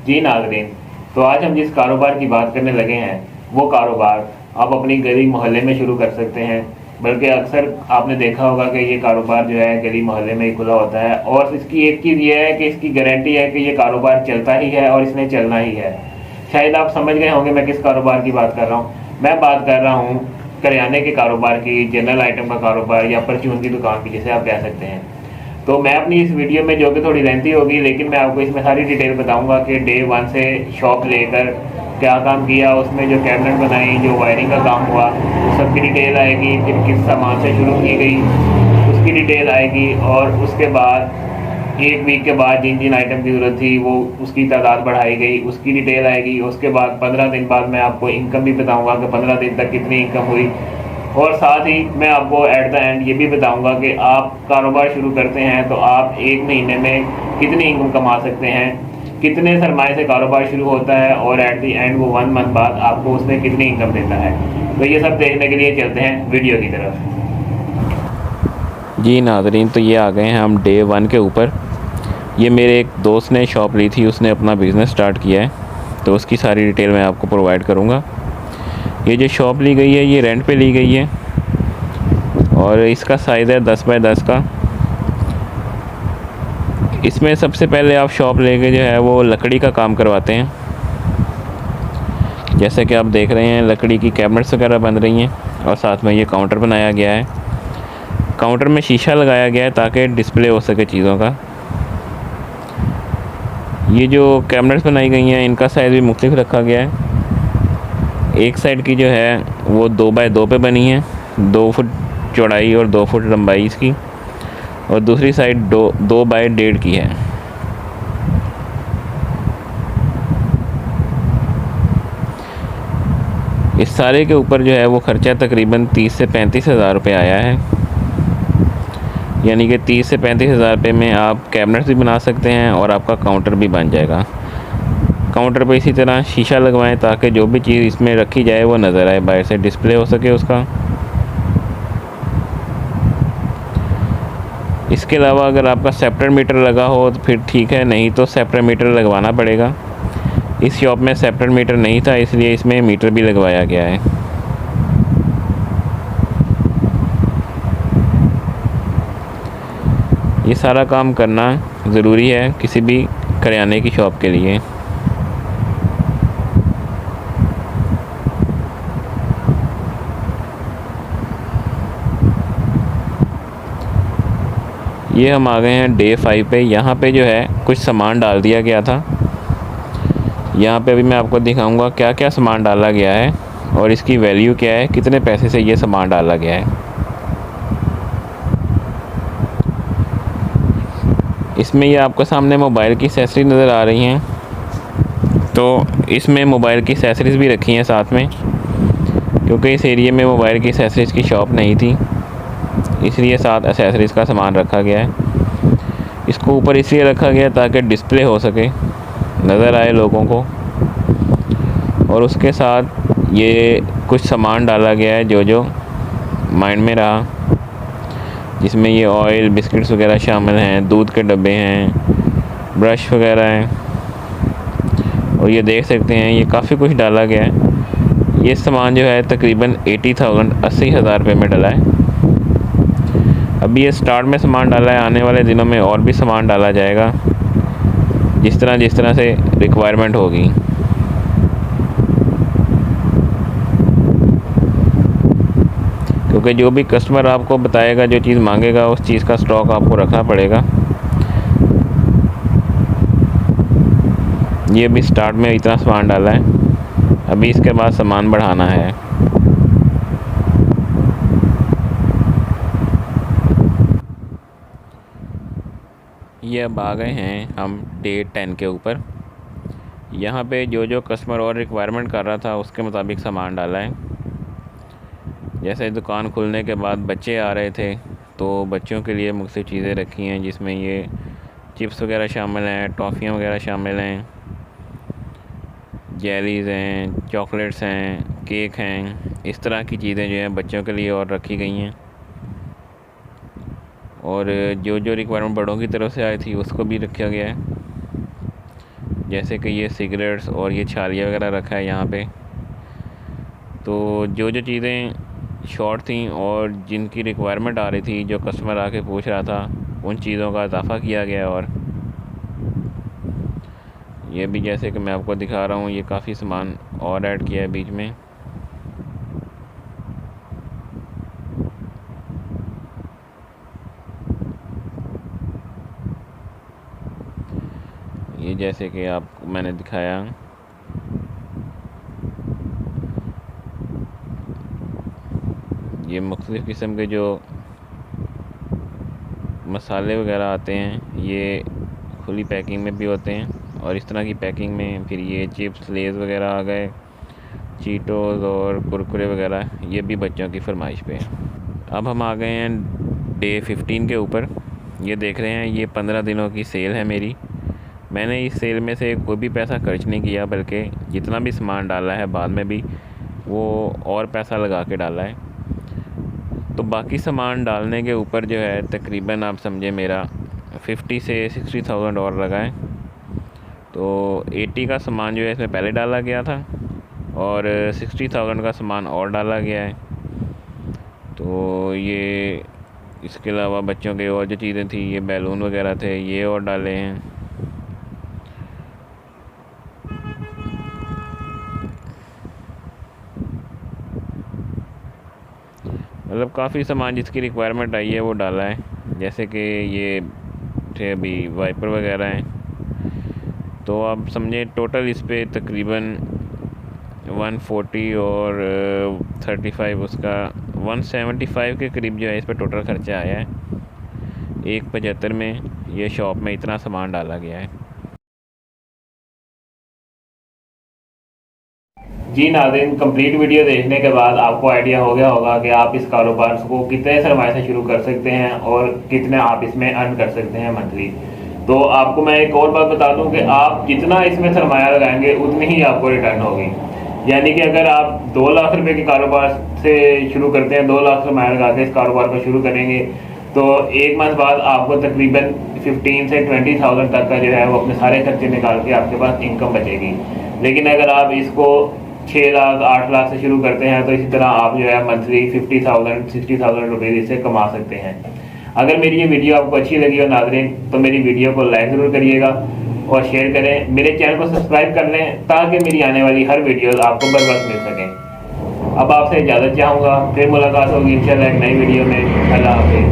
जी नाज़रीन, तो आज हम जिस कारोबार की बात करने लगे हैं वो कारोबार आप अपनी गली मोहल्ले में शुरू कर सकते हैं। बल्कि अक्सर आपने देखा होगा कि ये कारोबार जो है गली मोहल्ले में ही खुला होता है, और इसकी एक चीज़ ये है कि इसकी गारंटी है कि ये कारोबार चलता ही है और इसने चलना ही है। शायद आप समझ गए होंगे मैं किस कारोबार की बात कर रहा हूँ। मैं बात कर रहा हूँ करियाने के कारोबार की, जनरल आइटम का कारोबार या परचून की दुकान की, जिसे आप कह सकते हैं। तो मैं अपनी इस वीडियो में, जो कि थोड़ी लेंथी होगी, लेकिन मैं आपको इसमें सारी डिटेल बताऊंगा कि डे वन से शॉप लेकर क्या काम किया, उसमें जो कैबिनेट बनाई, जो वायरिंग का काम हुआ, उस सब की डिटेल आएगी। फिर किस सामान से शुरू की गई उसकी डिटेल आएगी, और उसके बाद एक वीक के बाद जिन जिन आइटम की ज़रूरत थी वो उसकी तादाद बढ़ाई गई, उसकी डिटेल आएगी। उसके बाद 15 दिन बाद मैं आपको इनकम भी बताऊंगा कि 15 दिन तक कितनी इनकम हुई, और साथ ही मैं आपको एट द एंड ये भी बताऊंगा कि आप कारोबार शुरू करते हैं तो आप एक महीने में कितनी इनकम कमा सकते हैं, कितने सरमाए से कारोबार शुरू होता है, और एट द एंड वो 1 मंथ बाद आपको उसमें कितनी इनकम देता है। तो ये सब देखने के लिए चलते हैं वीडियो की तरफ। जी नाज़रीन, तो ये आ गए हैं हम डे 1 के ऊपर। ये मेरे एक दोस्त ने शॉप ली थी, उसने अपना बिज़नेस स्टार्ट किया है, तो उसकी सारी डिटेल मैं आपको प्रोवाइड करूँगा। ये जो शॉप ली गई है ये रेंट पे ली गई है, और इसका साइज़ है 10 बाय 10 का। इसमें सबसे पहले आप शॉप लेके जो है वो लकड़ी का काम करवाते हैं। जैसे कि आप देख रहे हैं लकड़ी की कैबिनेट्स वगैरह बन रही हैं, और साथ में ये काउंटर बनाया गया है। काउंटर में शीशा लगाया गया है ताकि डिस्प्ले हो सके चीज़ों का। ये जो कैबिनेट्स बनाई गई हैं इनका साइज़ भी मुख्तलिफ रखा गया है। एक साइड की जो है वो 2 बाय 2 पे बनी है, 2 फुट चौड़ाई और 2 फुट लंबाई इसकी, और दूसरी साइड 2 बाय 1.5 की है। इस सारे के ऊपर जो है वो ख़र्चा तकरीबन 30 से 35 हज़ार रुपये आया है। यानी कि 30 से 35 हज़ार रुपये में आप कैबिनेट्स भी बना सकते हैं और आपका काउंटर भी बन जाएगा। काउंटर पे इसी तरह शीशा लगवाएं ताकि जो भी चीज़ इसमें रखी जाए वो नज़र आए, बाहर से डिस्प्ले हो सके उसका। इसके अलावा अगर आपका सेपरेट मीटर लगा हो तो फिर ठीक है, नहीं तो सेपरेट मीटर लगवाना पड़ेगा। इस शॉप में सेपरेट मीटर नहीं था, इसलिए इसमें मीटर भी लगवाया गया है। ये सारा काम करना ज़रूरी है किसी भी करियाने की शॉप के लिए। ये हम आ गए हैं डे 5 पे। यहाँ पे जो है कुछ सामान डाल दिया गया था। यहाँ पे अभी मैं आपको दिखाऊंगा क्या क्या सामान डाला गया है और इसकी वैल्यू क्या है, कितने पैसे से ये सामान डाला गया है। इसमें ये आपको सामने मोबाइल की एक्सेसरीज नज़र आ रही हैं, तो इसमें मोबाइल की एक्सेसरीज़ भी रखी हैं साथ में, क्योंकि इस एरिया में मोबाइल की एक्सेसरीज़ की शॉप नहीं थी, इसलिए साथ एक्सेसरीज़ का सामान रखा गया है। इसको ऊपर इसलिए रखा गया ताकि डिस्प्ले हो सके, नज़र आए लोगों को। और उसके साथ ये कुछ सामान डाला गया है जो जो माइंड में रहा, जिसमें ये ऑयल, बिस्किट्स वगैरह शामिल हैं, दूध के डब्बे हैं, ब्रश वगैरह हैं, और ये देख सकते हैं ये काफ़ी कुछ डाला गया है। ये सामान जो है तकरीबन 80,000 रुपये में डला है। अभी ये स्टार्ट में सामान डाला है, आने वाले दिनों में और भी सामान डाला जाएगा जिस तरह से रिक्वायरमेंट होगी। क्योंकि जो भी कस्टमर आपको बताएगा, जो चीज़ मांगेगा, उस चीज़ का स्टॉक आपको रखना पड़ेगा। ये अभी स्टार्ट में इतना सामान डाला है, अभी इसके बाद सामान बढ़ाना है। ये अब आ गए हैं हम डे 10 के ऊपर। यहाँ पे जो जो कस्टमर और रिक्वायरमेंट कर रहा था उसके मुताबिक सामान डाला है। जैसे दुकान खुलने के बाद बच्चे आ रहे थे तो बच्चों के लिए मुख्तलिफ़ चीज़ें रखी हैं, जिसमें ये चिप्स वगैरह शामिल हैं, टॉफ़ियाँ वगैरह शामिल हैं, जेलीज़ हैं, चॉकलेट्स हैं, केक हैं। इस तरह की चीज़ें जो हैं बच्चों के लिए और रखी गई हैं। और जो जो रिक्वायरमेंट बड़ों की तरफ से आई थी उसको भी रखा गया है। जैसे कि ये सिगरेट्स और ये छालिया वगैरह रखा है यहाँ पे। तो जो जो चीज़ें शॉर्ट थी और जिनकी रिक्वायरमेंट आ रही थी, जो कस्टमर आके पूछ रहा था, उन चीज़ों का इजाफ़ा किया गया। और ये भी जैसे कि मैं आपको दिखा रहा हूँ, ये काफ़ी सामान और ऐड किया है बीच में। ये जैसे कि आपको मैंने दिखाया, ये मुख्तलिफ़ किस्म के जो मसाले वगैरह आते हैं, ये खुली पैकिंग में भी होते हैं और इस तरह की पैकिंग में। फिर ये चिप्स लेज़ वगैरह आ गए, चीटोज़ और कुरकुरे वगैरह, ये भी बच्चों की फरमाइश पे है। अब हम आ गए हैं डे 15 के ऊपर। ये देख रहे हैं, ये 15 दिनों की सेल है मेरी। मैंने इस सेल में से कोई भी पैसा खर्च नहीं किया, बल्कि जितना भी सामान डाला है बाद में भी वो और पैसा लगा के डाला है। तो बाकी सामान डालने के ऊपर जो है तकरीबन आप समझे मेरा 50 से 60,000 और लगा है। तो 80 का सामान जो है इसमें पहले डाला गया था और 60,000 का सामान और डाला गया है। तो ये इसके अलावा बच्चों के और जो चीज़ें थी, ये बैलून वगैरह थे, ये और डाले हैं। मतलब काफ़ी सामान जिसकी रिक्वायरमेंट आई है वो डाला है। जैसे कि ये थे अभी वाइपर वगैरह हैं। तो आप समझे टोटल इस पे तकरीबन 140 और 35 उसका 175 के करीब जो है इस पे टोटल खर्चा आया है। 175 में ये शॉप में इतना सामान डाला गया है। जी नाज़रीन, कंप्लीट वीडियो देखने के बाद आपको आइडिया हो गया होगा कि आप इस कारोबार को कितने सरमाए से शुरू कर सकते हैं और कितने आप इसमें अर्न कर सकते हैं मंथली। तो आपको मैं एक और बात बता दूं कि आप जितना इसमें सरमाया लगाएंगे उतनी ही आपको रिटर्न होगी। यानी कि अगर आप 2 लाख रुपए के कारोबार से शुरू करते हैं, 2 लाख सरमाया लगा के इस कारोबार को शुरू करेंगे, तो 1 माह बाद आपको तकरीबन 15 से 20,000 तक का जो है वो अपने सारे खर्चे निकाल के आपके पास इनकम बचेगी। लेकिन अगर आप इसको 6 लाख 8 लाख से शुरू करते हैं तो इसी तरह आप जो है मंथली 50,000 60,000 रुपये इससे कमा सकते हैं। अगर मेरी ये वीडियो आपको अच्छी लगी हो नाज़रीन, तो मेरी वीडियो को लाइक ज़रूर करिएगा और शेयर करें। मेरे चैनल को सब्सक्राइब कर लें ताकि मेरी आने वाली हर वीडियो आपको बर वक्त मिल सकें। अब आपसे इजाज़त चाहूँगा, फिर मुलाकात होगी इंशाल्लाह एक नई वीडियो में। अल्लाह हाफ़िज़।